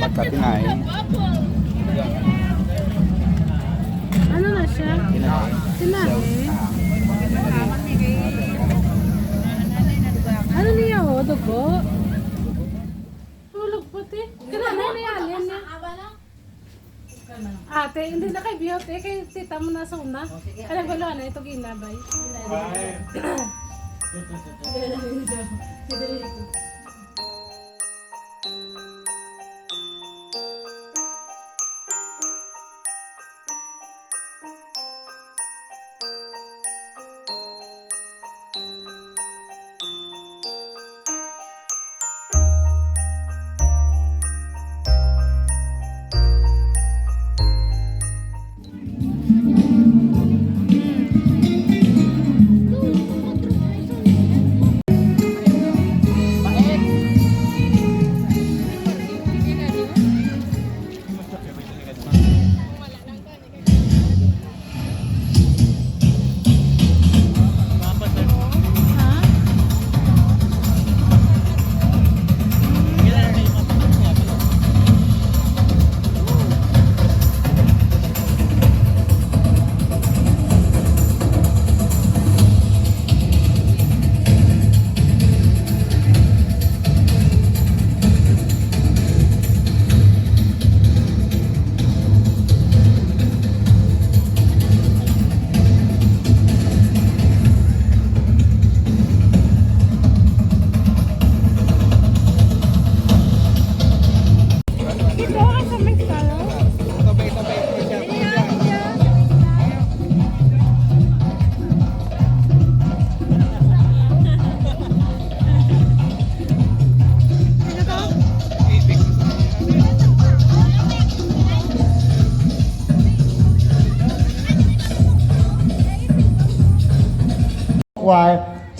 Pagkatinain. Ano na siya? Tinahin. Ano niya o? Dugo? Tulog puti. Kanana na yan. Yan niya. Ate, hindi na kay Beauty. Kay tita mo na sa una. Alam ko lang na ito ginabay.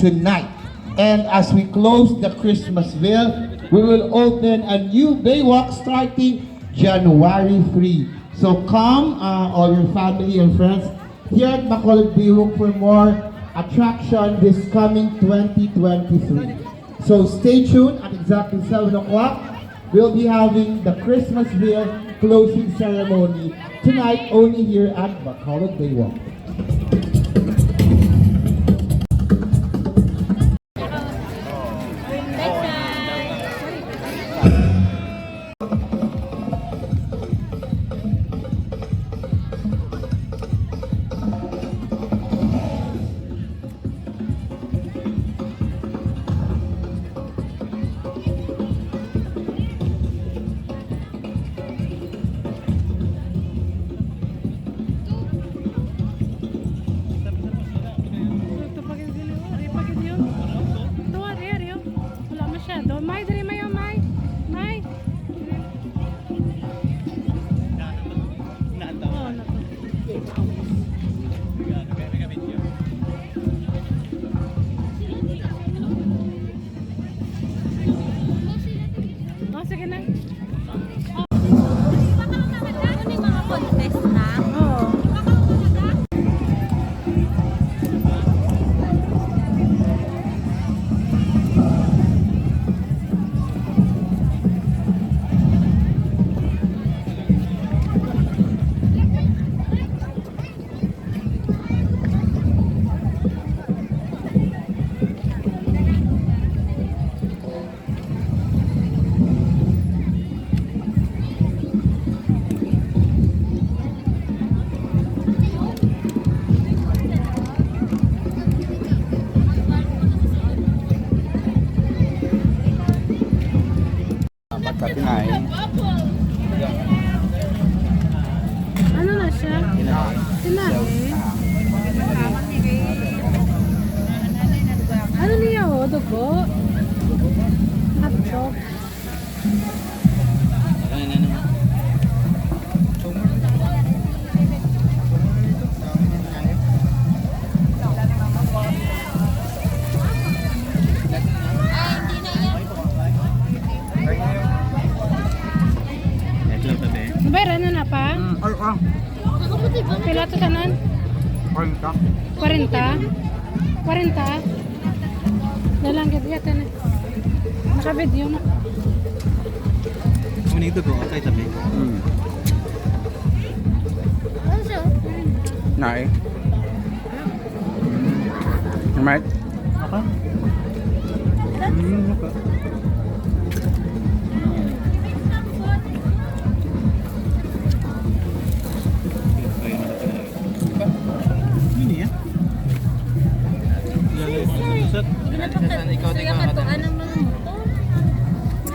Tonight. And as we close the Christmasville, we will open a new Baywalk starting January 3. So come, all your family and friends, here at BACOLOD BAYWALK for more attraction this coming 2023. So stay tuned at exactly 7 o'clock. We'll be having the Christmasville closing ceremony tonight only here at BACOLOD BAYWALK. Pagkatinain. Ano na siya? Tinahin. Ano niya o? Dugo? Hotdog. Ber, ano na pa? Pila to tanan? 40. 40? 40? Dalang gid yata na. Naka-video na. Mending itu kok, saya tapi. Nai. Mate. Apa? Apa? Ini ya?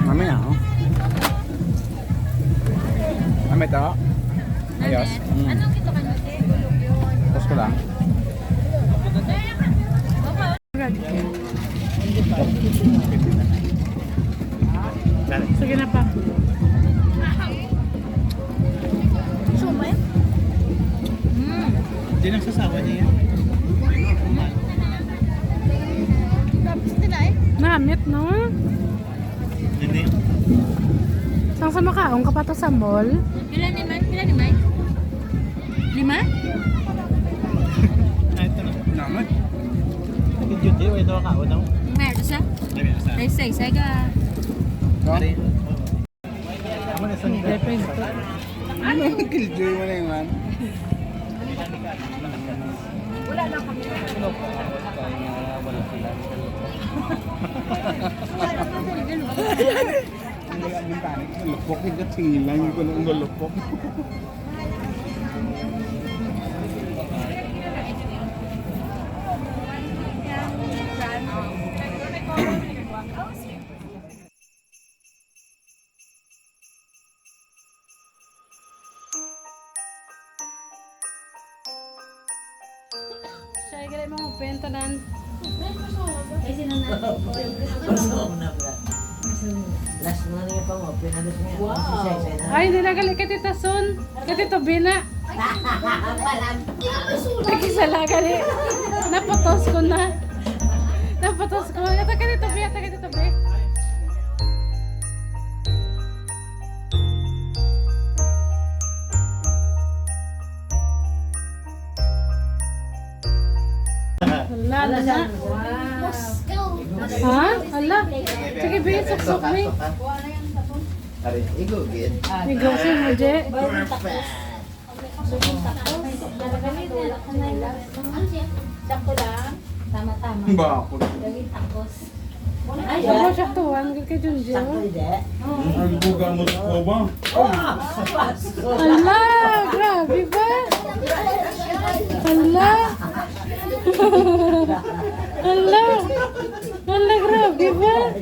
Mamaya ako. Mamaya ito. Ayos. Anong ito ka nyo? Gulog yun. Tapos ko lang. Sige na pa. Sumay? Hindi nagsasawa niya yan. Tapos nila eh. Namit, no? Hindi. Saan sa makaong ka pa to sa mall? Pila ni Mike? Pila ni Mike? 5? Ah, ito na. Naman. Nag-duty, ito ka ako daw. Meron siya? Dami na sa. Ay, say ka. Pare. Ako na sa nila. Ano? Killjoy mo na yung man. Wala nang tanik. Lupok yung katsilang. Yung kunong galupok. Siya, igalay mo pentanan. Ay, sinunod. Last na niya pa mo, pinalos niya. Wow! Ay, nilagali ka tita Sun. Ka tito Bina. Nakisala gali. Napatos ko na. Napatos ko. Yata ka tito Bina. Yata ka tito Bina. Hala, na. Ha? Hala. Sige, Bina, suksok mo. Ari, igugid. Negosyo mo, Je. Sakto lang. Tama-tama. Bakit? Gawin takos. Ako siya tuwan. Kaya Junjo. Sakto ide. Ang buga mo ko ba? Hala, grabe ba? Hala. Hala. Hala, grabe ba?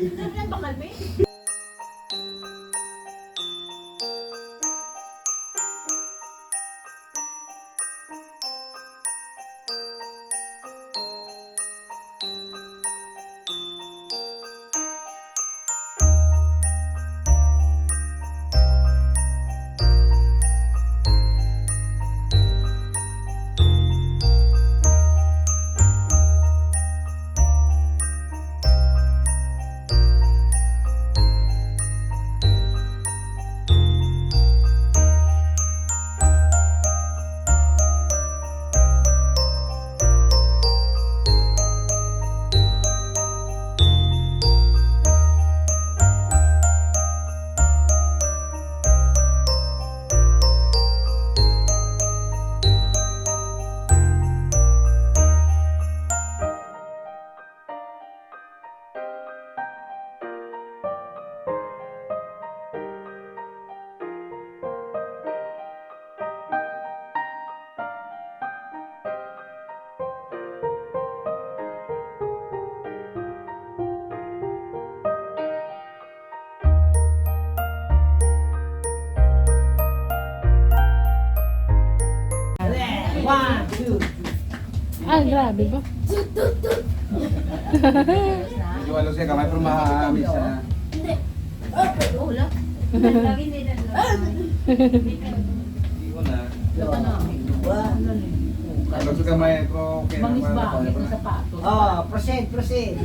Ah, grabe ba? Medyo walo siya kamay pero mahahamis siya. Ulo. Lagi nila. Hindi ko na. Kalau sa kamay ko, okay naman. Oh, proceed, proceed.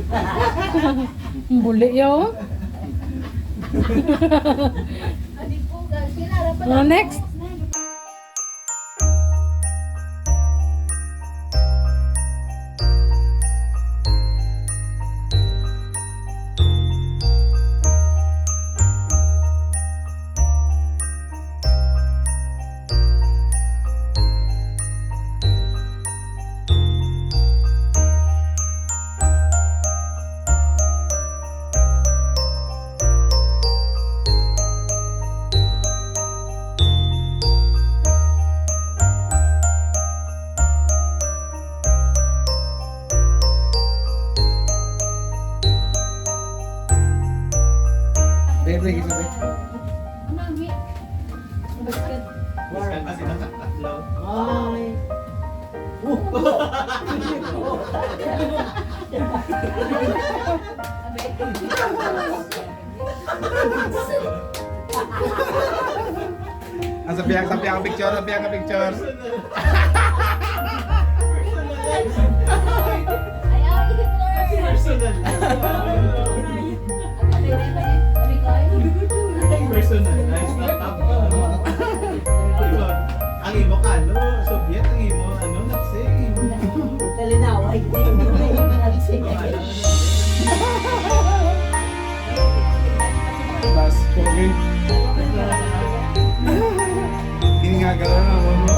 Buli yo. Oh, next. Iskan kasi nakatatlo. Ay. Sabihan ka picture, sabihan ka picture. Ayaw, Personal. Personal. Nice na top. Diba? Ang imo ka, no? Soviet, ang imo, ano, naksi. Talinaway. Tapos, okay. Ini nga gano'n na mo, no?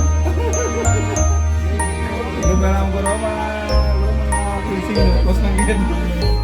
Ito ba lang ko, mga kulising, no? Tapos nang ganyan.